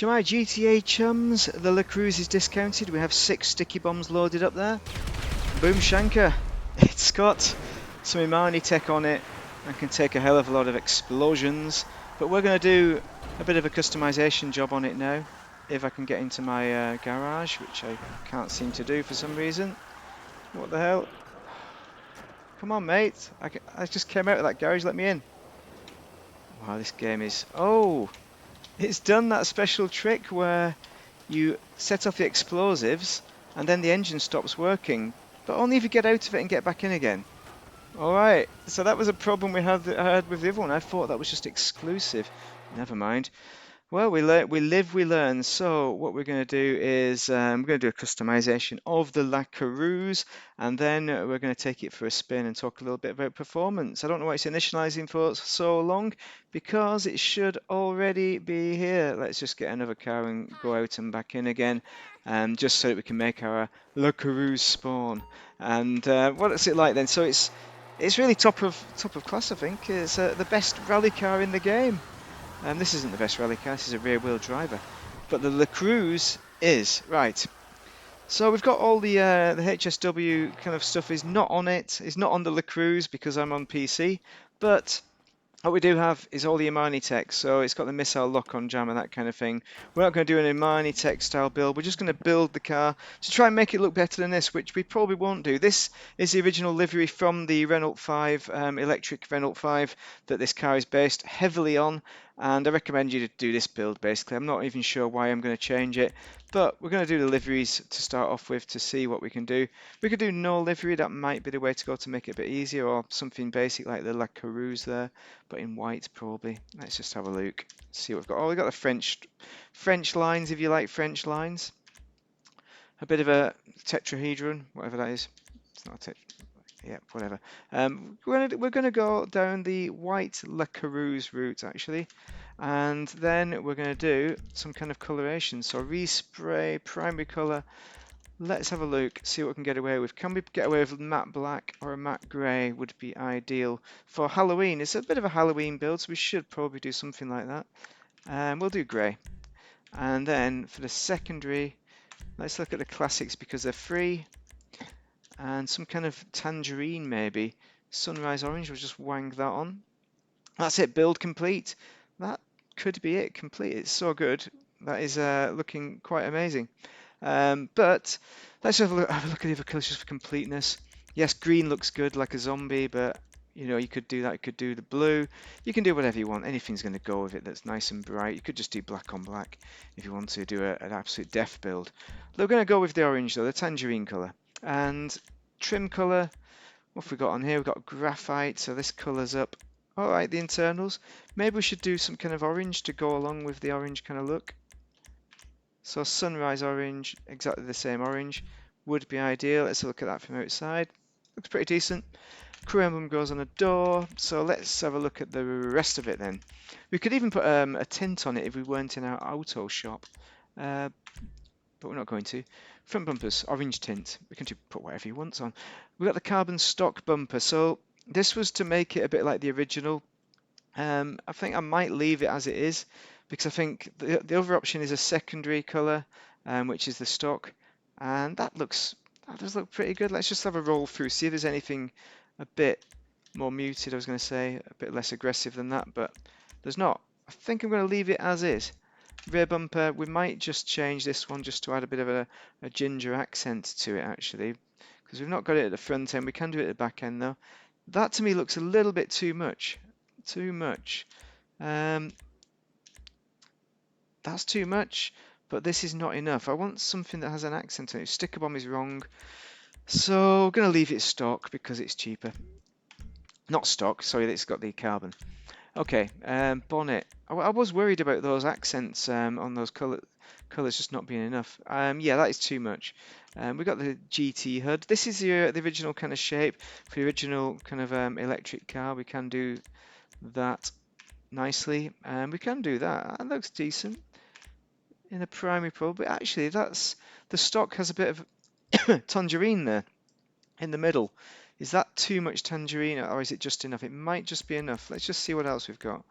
To my GTA chums, the La Coureuse is discounted. We have 6 sticky bombs loaded up there. Boom Shanker. It's got some Imani-Tech on it and can take a hell of a lot of explosions. But we're going to do a bit of a customization job on it now. If I can get into my garage, which I can't seem to do for some reason. What the hell? Come on, mate. I just came out of that garage, let me in. Wow, this game is... Oh! It's done that special trick where you set off the explosives and then the engine stops working. But only if you get out of it and get back in again. Alright, so that was a problem I had with the other one. I thought that was just exclusive. Never mind. Well, we live, we learn. So what we're going to do is we're going to do a customization of the La Coureuse, and then we're going to take it for a spin and talk a little bit about performance. I don't know why it's initializing for so long, because it should already be here. Let's just get another car and go out and back in again, just so that we can make our La Coureuse spawn. And what is it like then? So it's really top of class, I think. It's the best rally car in the game. This isn't the best rally car, this is a rear-wheel driver. But the La Coureuse is. Right. So we've got all the HSW kind of stuff is not on it. It's not on the La Coureuse because I'm on PC. But what we do have is all the Imani-Tech, so it's got the missile lock-on jam and that kind of thing. We're not going to do an Imani-Tech style build, we're just going to build the car to try and make it look better than this, which we probably won't do. This is the original livery from the Renault 5, electric Renault 5, that this car is based heavily on, and I recommend you to do this build basically. I'm not even sure why I'm going to change it, but we're going to do the liveries to start off with to see what we can do. We could do no livery, that might be the way to go to make it a bit easier, or something basic like the La Coureuse there. But in white probably. Let's just have a look. See what we've got. Oh, we've got the French lines, if you like French lines. A bit of a tetrahedron, whatever that is. It's not a yeah, whatever. We're gonna go down the white La Coureuse route actually, and then we're gonna do some kind of coloration. So respray primary color. Let's have a look, see what we can get away with. Can we get away with matte black or a matte grey would be ideal. For Halloween, it's a bit of a Halloween build, so we should probably do something like that. We'll do grey. And then for the secondary, let's look at the classics because they're free. And some kind of tangerine maybe. Sunrise orange, we'll just wang that on. That's it, build complete. That could be it, complete. It's so good. That is looking quite amazing. But let's have a look at the other colours just for completeness. Yes, green looks good like a zombie, but you know, you could do that. You could do the blue. You can do whatever you want. Anything's going to go with it that's nice and bright. You could just do black on black if you want to do an absolute death build. We're going to go with the orange though, the tangerine colour. And trim colour, what have we got on here? We've got graphite, so this colours up. Alright, the internals. Maybe we should do some kind of orange to go along with the orange kind of look. So sunrise orange, exactly the same orange, would be ideal. Let's look at that from outside. Looks pretty decent. Crew emblem goes on a door, so let's have a look at the rest of it then. We could even put a tint on it if we weren't in our auto shop, but we're not going to. Front bumpers, orange tint. We can put whatever you want on. We've got the carbon stock bumper, so this was to make it a bit like the original. I think I might leave it as it is, because I think the other option is a secondary colour, which is the stock, and that does look pretty good. Let's just have a roll through, see if there's anything a bit more muted. I was going to say a bit less aggressive than that, but there's not. I think I'm going to leave it as is. Rear bumper, we might just change this one just to add a bit of a ginger accent to it actually, because we've not got it at the front end. We can do it at the back end though. That to me looks a little bit too much. That's too much, but this is not enough. I want something that has an accent on it. Sticker bomb is wrong, so I'm going to leave it stock because it's cheaper. Not stock, sorry, it's got the carbon. Okay, bonnet. I was worried about those accents on those colours just not being enough. Yeah, that is too much. We've got the GT HUD. This is the original kind of shape for the original kind of electric car. We can do that nicely, and we can do that. That looks decent in a primary probe, but actually the stock has a bit of tangerine there in the middle. Is that too much tangerine, or is it just enough? It might just be enough. Let's just see what else we've got.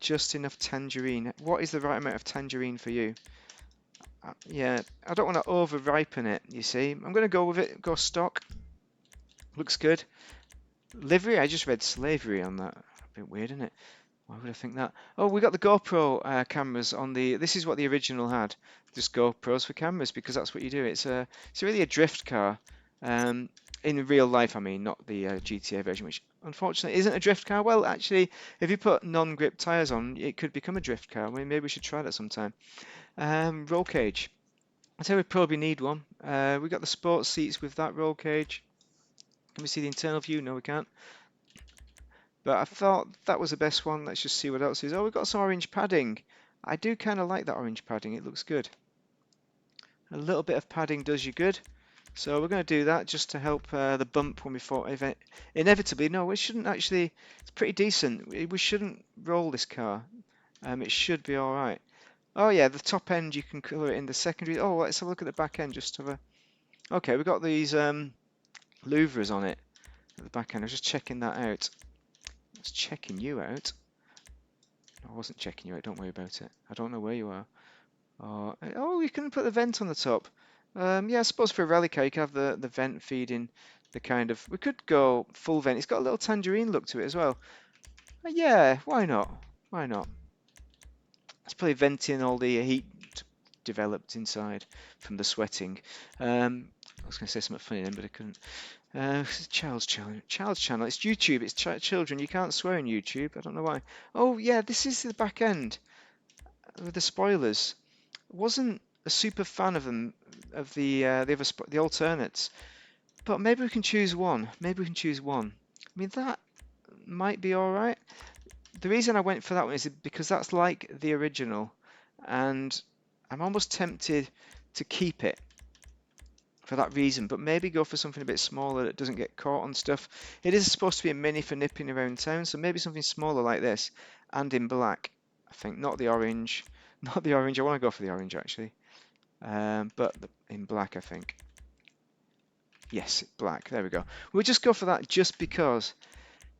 Just enough tangerine. What is the right amount of tangerine for you? Yeah, I don't want to over ripen it, you see. I'm going to go with it, go stock. Looks good. Livery, I just read slavery on that. A bit weird, isn't it? Why would I think that? Oh, we got the GoPro cameras on the. This is what the original had. Just GoPros for cameras because that's what you do. It's really a drift car. In real life, I mean, not the GTA version, which unfortunately isn't a drift car. Well, actually, if you put non-grip tires on, it could become a drift car. I mean, maybe we should try that sometime. Roll cage. I say we probably need one. We got the sports seats with that roll cage. Can we see the internal view? No, we can't. But I thought that was the best one. Let's just see what else is. Oh, we've got some orange padding. I do kind of like that orange padding. It looks good. A little bit of padding does you good. So we're going to do that just to help the bump when we fall. Inevitably, no, we shouldn't actually. It's pretty decent. We shouldn't roll this car. It should be all right. Oh yeah, the top end you can colour it in the secondary. Oh, let's have a look at the back end just to have a. Okay, we've got these louvres on it at the back end. I was just checking that out. I was checking you out. I wasn't checking you out, don't worry about it. I don't know where you are. Oh, you can put the vent on the top. Yeah, I suppose for a rally car you could have the vent feeding the kind of... We could go full vent. It's got a little tangerine look to it as well. Yeah, why not? Why not? It's probably venting all the heat developed inside from the sweating. I was going to say something funny then, but I couldn't. Child's channel. Child's channel. It's YouTube. It's children. You can't swear on YouTube. I don't know why. Oh yeah, this is the back end with the spoilers. Wasn't a super fan of them, of the alternates, but maybe we can choose one. Maybe we can choose one. I mean that might be all right. The reason I went for that one is because that's like the original, and I'm almost tempted to keep it for that reason, but maybe go for something a bit smaller that doesn't get caught on stuff. It is supposed to be a mini for nipping around town, so maybe something smaller like this, and in black. I think not the orange, not the orange. I want to go for the orange actually, but in black I think. Yes, black. There we go. We'll just go for that just because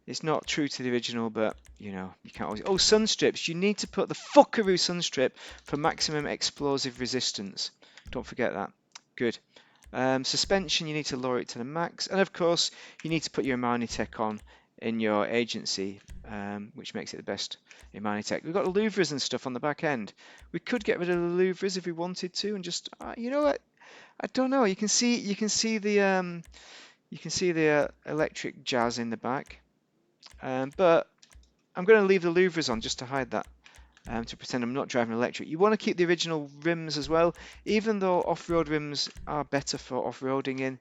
it's not true to the original, but you know you can't always. Oh, sun strips. You need to put the Fukaru sun strip for maximum explosive resistance. Don't forget that. Good. Suspension, you need to lower it to the max, and of course you need to put your Imani-Tech on in your agency, which makes it the best Imani-Tech. We've got the louvres and stuff on the back end. We could get rid of the louvres if we wanted to, and just you know what? I don't know. You can see the electric jazz in the back, but I'm going to leave the louvres on just to hide that. To pretend I'm not driving electric. You want to keep the original rims as well, even though off-road rims are better for off-roading in.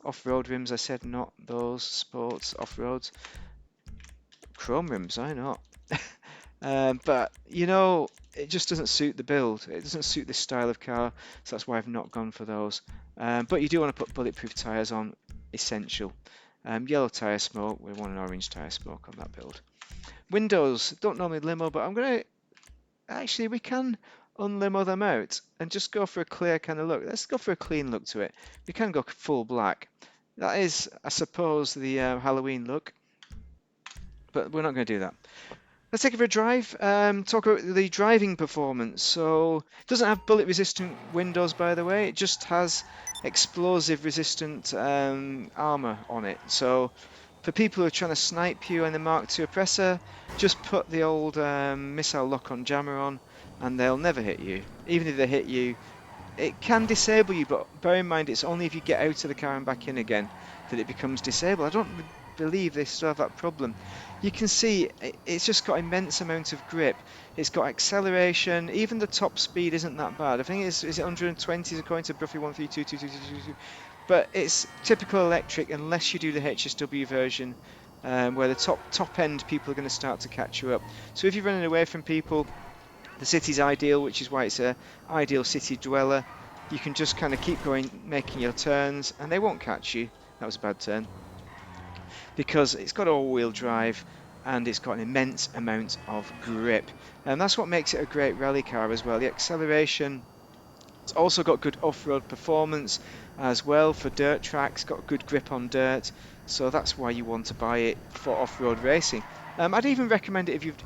Off-road rims, I said, not those sports off-roads. Chrome rims, I know. But, you know, it just doesn't suit the build. It doesn't suit this style of car, so that's why I've not gone for those. But you do want to put bulletproof tyres on, essential. Yellow tyre smoke, we want an orange tyre smoke on that build. Windows, don't normally limo, but I'm going to... Actually, we can unlimo them out and just go for a clear kind of look. Let's go for a clean look to it. We can go full black. That is, I suppose, the Halloween look, but we're not going to do that. Let's take it for a drive. Talk about the driving performance. So it doesn't have bullet resistant windows, by the way. It just has explosive resistant armor on it. So for people who are trying to snipe you in the Mark II oppressor, just put the old missile lock-on jammer on and they'll never hit you. Even if they hit you, it can disable you, but bear in mind it's only if you get out of the car and back in again that it becomes disabled. I don't believe they still have that problem. You can see it's just got immense amount of grip. It's got acceleration. Even the top speed isn't that bad. I think is it 120 according to Bruffy 1322222. But it's typical electric unless you do the HSW version, where the top end people are going to start to catch you up. So if you're running away from people, the city's ideal, which is why it's a ideal city dweller. You can just kind of keep going, making your turns, and they won't catch you. That was a bad turn. Because it's got all-wheel drive and it's got an immense amount of grip. And that's what makes it a great rally car as well. The acceleration. It's also got good off-road performance as well for dirt tracks, got good grip on dirt, so that's why you want to buy it for off-road racing. I'd even recommend it if you've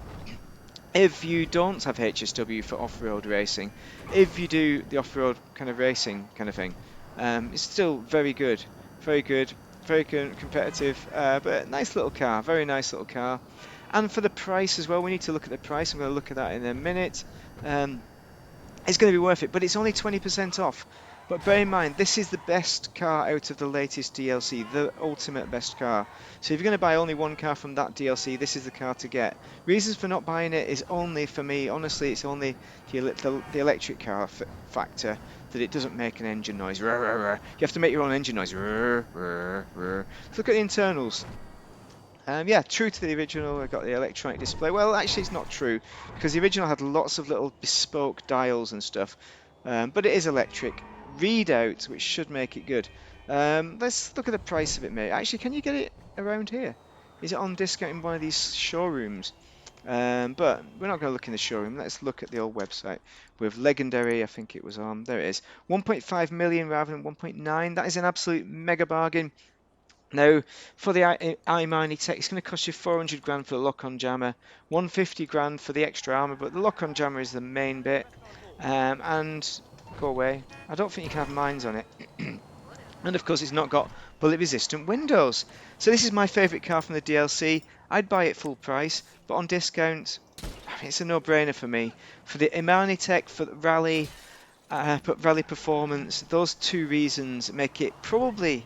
If you don't have HSW for off-road racing, if you do the off-road kind of racing kind of thing, it's still very good, very good, very competitive, but a nice little car, very nice little car. And for the price as well, we need to look at the price. I'm going to look at that in a minute. Um, it's going to be worth it, but it's only 20% off. But bear in mind, this is the best car out of the latest DLC, the ultimate best car. So if you're going to buy only one car from that DLC, this is the car to get. Reasons for not buying it is only, for me, honestly, it's only the electric car factor, that it doesn't make an engine noise. You have to make your own engine noise. Let's look at the internals. Yeah, true to the original, I got the electronic display. Well, actually, it's not true, because the original had lots of little bespoke dials and stuff, but it is electric. Readout, which should make it good. Let's look at the price of it, mate. Actually, can you get it around here? Is it on discount in one of these showrooms? But we're not going to look in the showroom. Let's look at the old website with Legendary. I think it was on. There it is. 1.5 million rather than 1.9. That is an absolute mega bargain. Now, for the Imani-Tech, it's going to cost you 400 grand for the lock-on jammer, 150 grand for the extra armor, but the lock-on jammer is the main bit. And go away. I don't think you can have mines on it. And of course, it's not got bullet-resistant windows. So this is my favourite car from the DLC. I'd buy it full price, but on discount, I mean, it's a no-brainer for me. For the Imani-Tech, for the rally, but rally performance, those two reasons make it probably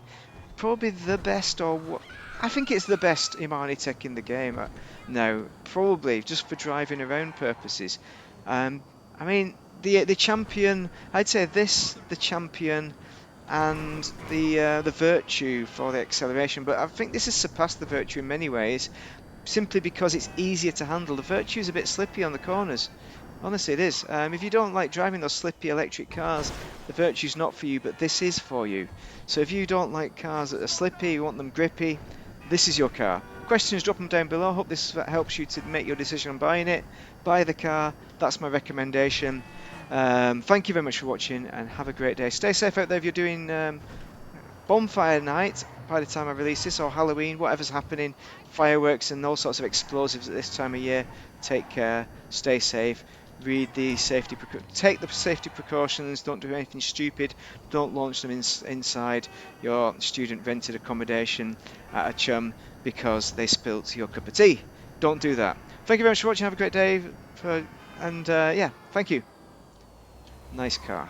the best, or I think it's the best Imani-Tech in the game now, probably just for driving around purposes. I mean, the champion, I'd say this, the champion, and the virtue for the acceleration, but I think this has surpassed the virtue in many ways, simply because it's easier to handle. The virtue is a bit slippy on the corners. Honestly, it is. If you don't like driving those slippy electric cars, the Virtue's not for you, but this is for you. So if you don't like cars that are slippy, you want them grippy, this is your car. Questions, drop them down below. Hope this helps you to make your decision on buying it. Buy the car. That's my recommendation. Thank you very much for watching, and have a great day. Stay safe out there if you're doing bonfire night by the time I release this, or Halloween, whatever's happening, fireworks and all sorts of explosives at this time of year. Take care, stay safe, take the safety precautions, don't do anything stupid, don't launch them inside your student rented accommodation at a chum because they spilt your cup of tea. Don't do that. Thank you very much for watching, have a great day, and yeah, thank you. Nice car.